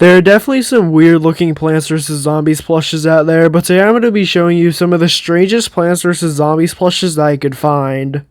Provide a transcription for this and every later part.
There are definitely some weird looking Plants vs. Zombies plushes out there, but today I'm going to be showing you some of the strangest Plants vs. Zombies plushes that I could find.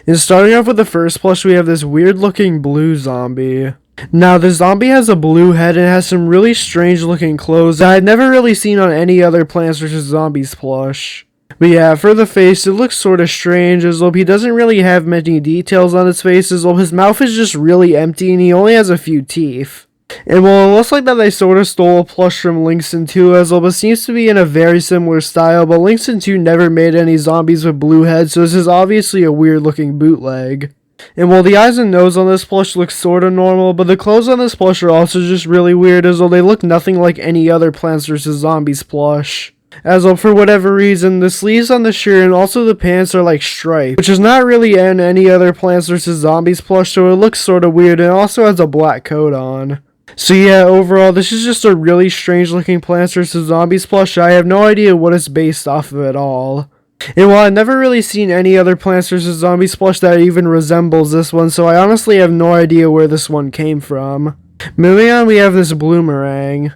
And starting off with the first plush, we have this weird looking blue zombie. Now, the zombie has a blue head and has some really strange looking clothes that I'd never really seen on any other Plants vs. Zombies plush. But yeah, for the face, it looks sorta strange, as though he doesn't really have many details on his face, as though his mouth is just really empty and he only has a few teeth. And well, it looks like that they sorta stole a plush from Linkson 2, as well, it seems to be in a very similar style, but Linkson 2 never made any zombies with blue heads, so this is obviously a weird looking bootleg. And while the eyes and nose on this plush look sorta normal, but the clothes on this plush are also just really weird, as though they look nothing like any other Plants vs. Zombies plush. As well, for whatever reason, the sleeves on the shirt and also the pants are like striped, which is not really in any other Plants vs. Zombies plush, so it looks sorta weird, and also has a black coat on. So yeah, overall, this is just a really strange looking Plants vs. Zombies plush. I have no idea what it's based off of at all. And while I've never really seen any other Plants vs. Zombies plush that even resembles this one, so I honestly have no idea where this one came from. Moving on, we have this Bloomerang.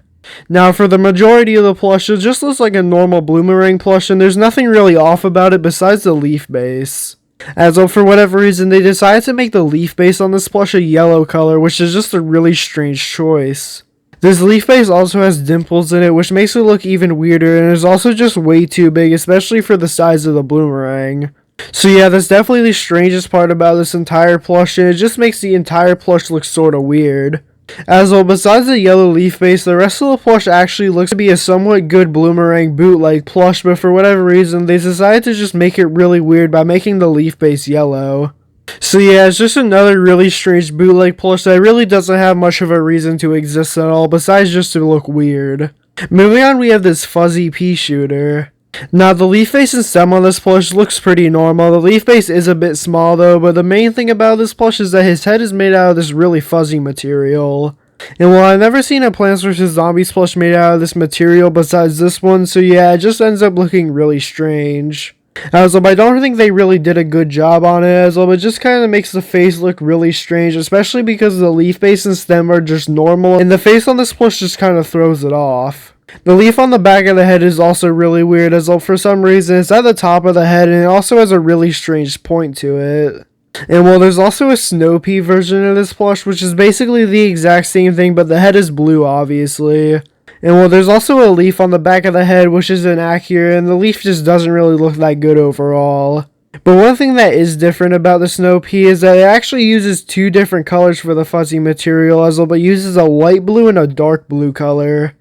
Now, for the majority of the plush, it just looks like a normal Bloomerang plush, and there's nothing really off about it besides the leaf base. As well, for whatever reason, they decided to make the leaf base on this plush a yellow color, which is just a really strange choice. This leaf base also has dimples in it, which makes it look even weirder, and is also just way too big, especially for the size of the Bloomerang. So yeah, that's definitely the strangest part about this entire plush, and it just makes the entire plush look sorta weird. As well, besides the yellow leaf base, the rest of the plush actually looks to be a somewhat good Bloomerang bootleg plush, but for whatever reason, they decided to just make it really weird by making the leaf base yellow. So yeah, it's just another really strange bootleg plush that really doesn't have much of a reason to exist at all, besides just to look weird. Moving on, we have this fuzzy Peashooter. Now, the leaf base and stem on this plush looks pretty normal. The leaf base is a bit small though, but the main thing about this plush is that his head is made out of this really fuzzy material. And while I've never seen a Plants vs. Zombies plush made out of this material besides this one, so yeah, it just ends up looking really strange. As well, I don't think they really did a good job on it, as well, it just kind of makes the face look really strange, especially because the leaf base and stem are just normal, and the face on this plush just kind of throws it off. The leaf on the back of the head is also really weird, as well, for some reason it's at the top of the head, and it also has a really strange point to it. And well, there's also a snow pea version of this plush, which is basically the exact same thing, but the head is blue, obviously. And well, there's also a leaf on the back of the head, which is inaccurate, and the leaf just doesn't really look that good overall. But one thing that is different about the snow pea is that it actually uses two different colors for the fuzzy material, as well, but uses a light blue and a dark blue color.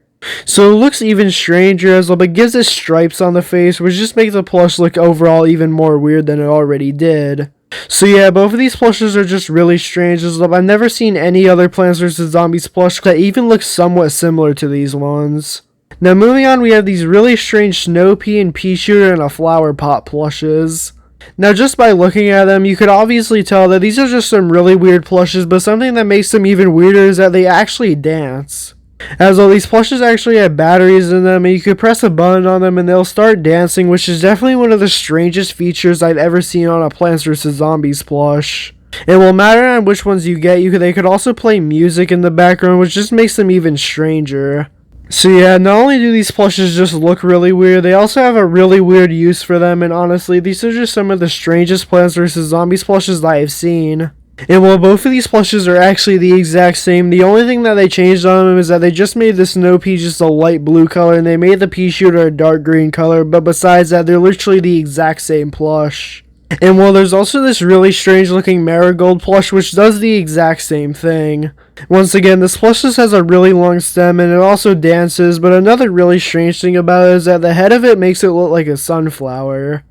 So it looks even stranger, as well, but gives it stripes on the face, which just makes the plush look overall even more weird than it already did. So yeah, both of these plushes are just really strange, as well, I've never seen any other Plants vs. Zombies plush that even looks somewhat similar to these ones. Now, moving on, we have these really strange Snow Pea and Peashooter and a Flower Pot plushes. Now, just by looking at them, you could obviously tell that these are just some really weird plushes, but something that makes them even weirder is that they actually dance. As well, these plushes actually have batteries in them, and you could press a button on them and they'll start dancing, which is definitely one of the strangest features I've ever seen on a Plants vs. Zombies plush. It will matter on which ones you get, they could also play music in the background, which just makes them even stranger. So yeah, not only do these plushes just look really weird, they also have a really weird use for them, and honestly, these are just some of the strangest Plants vs. Zombies plushes I have seen. And while both of these plushes are actually the exact same, the only thing that they changed on them is that they just made the Snow Pea just a light blue color, and they made the Peashooter a dark green color, but besides that, they're literally the exact same plush. And while there's also this really strange looking Marigold plush, which does the exact same thing. Once again, this plush just has a really long stem, and it also dances, but another really strange thing about it is that the head of it makes it look like a sunflower.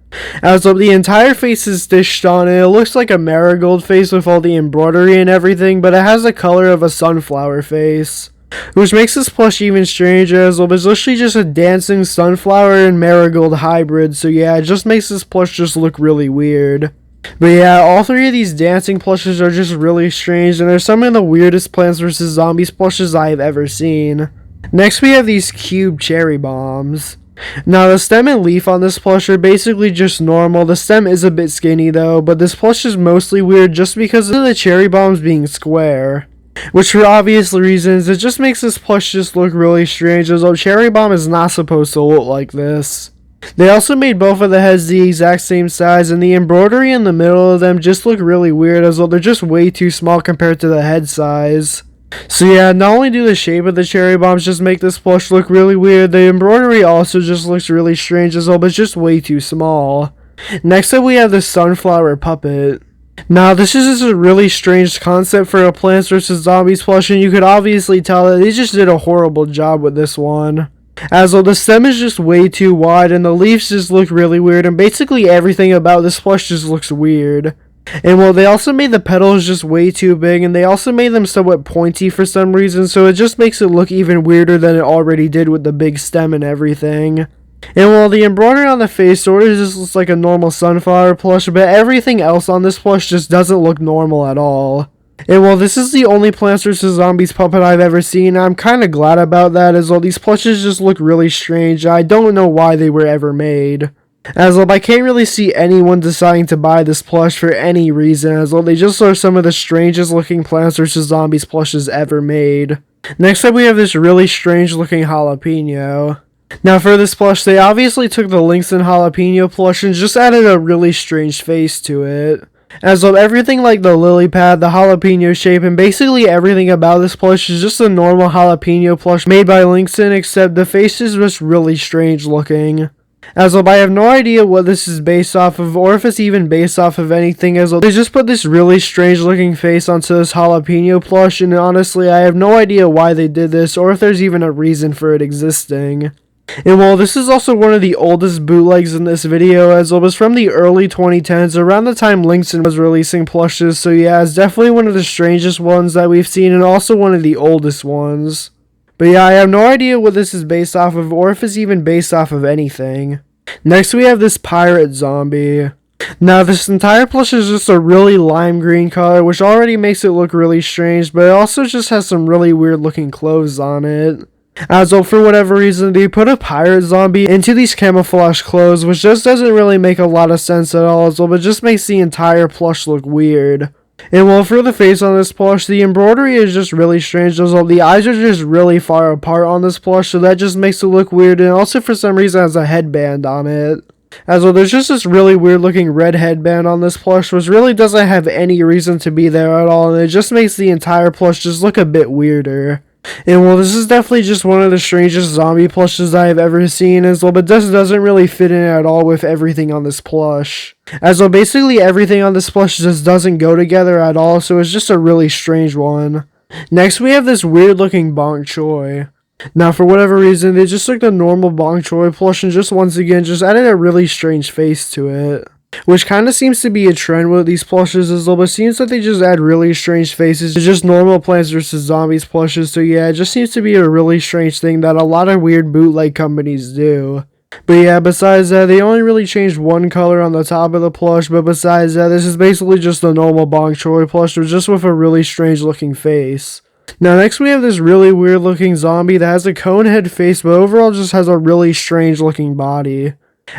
As well, the entire face is stitched on, and it looks like a marigold face with all the embroidery and everything, but it has the color of a sunflower face. Which makes this plush even stranger, as well, it's literally just a dancing sunflower and marigold hybrid, so yeah, it just makes this plush just look really weird. But yeah, all three of these dancing plushes are just really strange, and they're some of the weirdest Plants vs. Zombies plushes I have ever seen. Next, we have these cube cherry bombs. Now, the stem and leaf on this plush are basically just normal. The stem is a bit skinny though, but this plush is mostly weird just because of the cherry bombs being square. which for obvious reasons, it just makes this plush just look really strange, as though Cherry Bomb is not supposed to look like this. They also made both of the heads the exact same size, and the embroidery in the middle of them just look really weird, as though they're just way too small compared to the head size. So yeah, not only do the shape of the cherry bombs just make this plush look really weird, the embroidery also just looks really strange as well, but it's just way too small. Next up we have the sunflower puppet. Now this is just a really strange concept for a Plants vs Zombies plush, and you could obviously tell that they just did a horrible job with this one. As though the stem is just way too wide and the leaves just look really weird, and basically everything about this plush just looks weird. And well, they also made the petals just way too big, and they also made them somewhat pointy for some reason, so it just makes it look even weirder than it already did with the big stem and everything. And while the embroidery on the face sort of just looks like a normal sunflower plush, but everything else on this plush just doesn't look normal at all. And while this is the only Plants vs Zombies puppet I've ever seen, I'm kinda glad about that, as well these plushes just look really strange. I don't know why they were ever made. As well, I can't really see anyone deciding to buy this plush for any reason, as well they just are some of the strangest looking Plants vs Zombies plushes ever made. Next up we have this really strange looking jalapeno. Now for this plush, they obviously took the Lynx and jalapeno plush and just added a really strange face to it. As well, everything like the lily pad, the jalapeno shape, and basically everything about this plush is just a normal jalapeno plush made by Lynxon, except the face is just really strange looking. As well, I have no idea what this is based off of, or if it's even based off of anything, as well, they just put this really strange looking face onto this jalapeno plush, and honestly, I have no idea why they did this, or if there's even a reason for it existing. And while this is also one of the oldest bootlegs in this video, as well, it was from the early 2010s, around the time Lynxon was releasing plushes, so yeah, it's definitely one of the strangest ones that we've seen, and also one of the oldest ones. But yeah, I have no idea what this is based off of, or if it's even based off of anything. Next we have this pirate zombie. Now this entire plush is just a really lime green color, which already makes it look really strange, but it also just has some really weird looking clothes on it. As well, for whatever reason, they put a pirate zombie into these camouflage clothes, which just doesn't really make a lot of sense at all, as well, but just makes the entire plush look weird. And well, for the face on this plush, the embroidery is just really strange, as well, the eyes are just really far apart on this plush, so that just makes it look weird, and also for some reason has a headband on it. As well, there's just this really weird looking red headband on this plush, which really doesn't have any reason to be there at all, and it just makes the entire plush just look a bit weirder. And well, this is definitely just one of the strangest zombie plushes I have ever seen, as well, but this doesn't really fit in at all with everything on this plush. As well, basically everything on this plush just doesn't go together at all, so it's just a really strange one. Next we have this weird looking Bong Choy. Now for whatever reason, they just took the normal Bong Choy plush and just once again just added a really strange face to it. Which kind of seems to be a trend with these plushes as well, but it seems that they just add really strange faces to just normal Plants vs Zombies plushes, so yeah, it just seems to be a really strange thing that a lot of weird bootleg companies do. But yeah, besides that, they only really changed one color on the top of the plush, but besides that, this is basically just a normal Bong Choy plush, just with a really strange looking face. Now next we have this really weird looking zombie that has a cone head face, but overall just has a really strange looking body.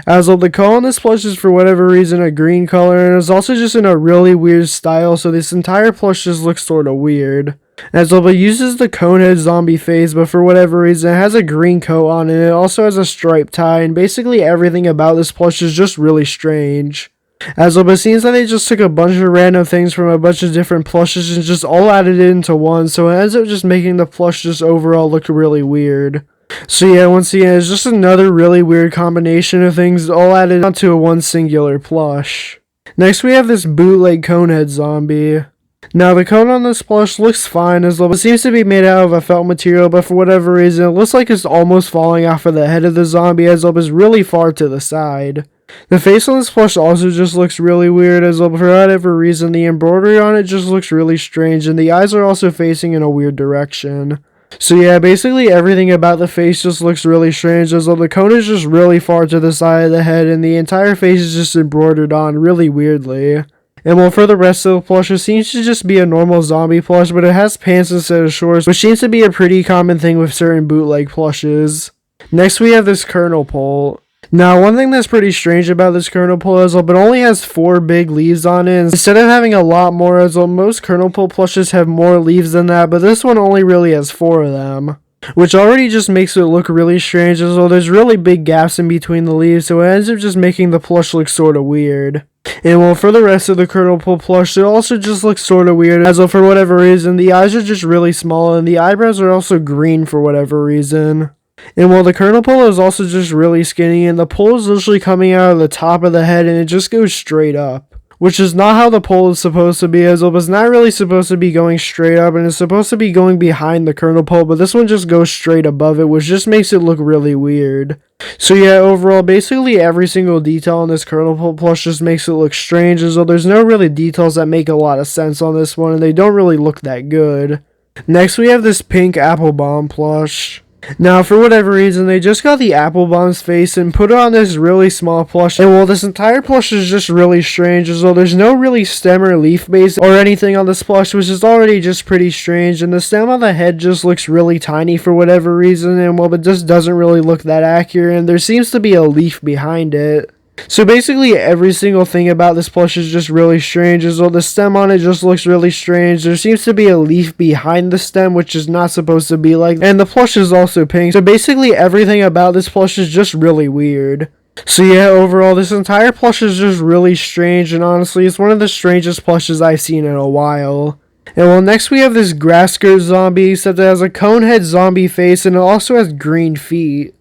As well, the cone on this plush is for whatever reason a green color, and it's also just in a really weird style, so this entire plush just looks sorta weird. As well, it uses the conehead zombie face, but for whatever reason it has a green coat on it, and it also has a striped tie, and basically everything about this plush is just really strange. As well, it seems that they just took a bunch of random things from a bunch of different plushes and just all added it into one, so it ends up just making the plush just overall look really weird. So yeah, once again, it's just another really weird combination of things all added onto a one singular plush. Next we have this bootleg conehead zombie. Now the cone on this plush looks fine as well, but seems to be made out of a felt material, but for whatever reason it looks like it's almost falling off of the head of the zombie as well as really far to the side. The face on this plush also just looks really weird as well, but for whatever reason the embroidery on it just looks really strange, and the eyes are also facing in a weird direction. So yeah, basically everything about the face just looks really strange, as though the cone is just really far to the side of the head and the entire face is just embroidered on really weirdly. And well, for the rest of the plush, it seems to just be a normal zombie plush, but it has pants instead of shorts, which seems to be a pretty common thing with certain bootleg plushes. Next we have this Kernel pole. Now, one thing that's pretty strange about this kernel pull is it only has 4 big leaves on it. Instead of having a lot more, as most kernel pull plushes have more leaves than that, but this one only really has 4 of them. Which already just makes it look really strange, as there's really big gaps in between the leaves, so it ends up just making the plush look sorta weird. And for the rest of the kernel pull plush, it also just looks sorta weird, as for whatever reason, the eyes are just really small, and the eyebrows are also green for whatever reason. And the kernel pull is also just really skinny, and the pull is literally coming out of the top of the head, and it just goes straight up. Which is not how the pull is supposed to be, as it's not really supposed to be going straight up, and it's supposed to be going behind the kernel pull, but this one just goes straight above it, which just makes it look really weird. So yeah, overall, basically every single detail on this kernel pull plush just makes it look strange, as there's no really details that make a lot of sense on this one, and they don't really look that good. Next, we have this pink apple bomb plush. Now, for whatever reason, they just got the apple bomb's face and put it on this really small plush, and this entire plush is just really strange, as there's no really stem or leaf base or anything on this plush, which is already just pretty strange, and the stem on the head just looks really tiny for whatever reason, and it just doesn't really look that accurate, and there seems to be a leaf behind it. So basically every single thing about this plush is just really strange, as the stem on it just looks really strange. There seems to be a leaf behind the stem, which is not supposed to be like, and the plush is also pink. So basically everything about this plush is just really weird. So yeah, overall this entire plush is just really strange, and honestly it's one of the strangest plushes I've seen in a while. And next we have this grass skirt zombie, except it has a cone head zombie face, and it also has green feet.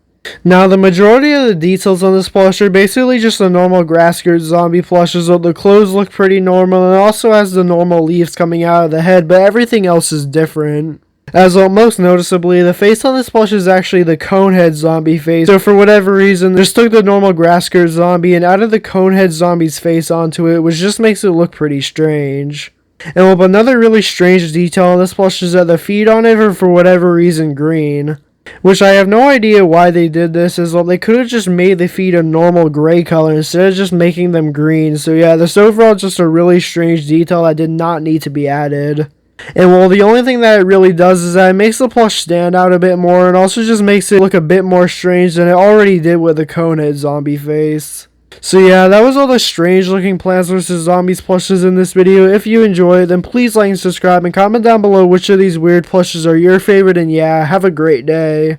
Now, the majority of the details on this plush are basically just a normal grass skirt zombie plush, as the clothes look pretty normal, and it also has the normal leaves coming out of the head, but everything else is different. As most noticeably, the face on this plush is actually the conehead zombie face, so for whatever reason, they just took the normal grass skirt zombie and added the conehead zombie's face onto it, which just makes it look pretty strange. And another really strange detail on this plush is that the feet on it are for whatever reason green. Which I have no idea why they did this, as they could have just made the feet a normal gray color instead of just making them green. So yeah, this overall just a really strange detail that did not need to be added. And the only thing that it really does is that it makes the plush stand out a bit more, and also just makes it look a bit more strange than it already did with the conehead zombie face. So yeah, that was all the strange looking Plants vs. Zombies plushes in this video. If you enjoyed, then please like and subscribe, and comment down below which of these weird plushes are your favorite, and yeah, have a great day.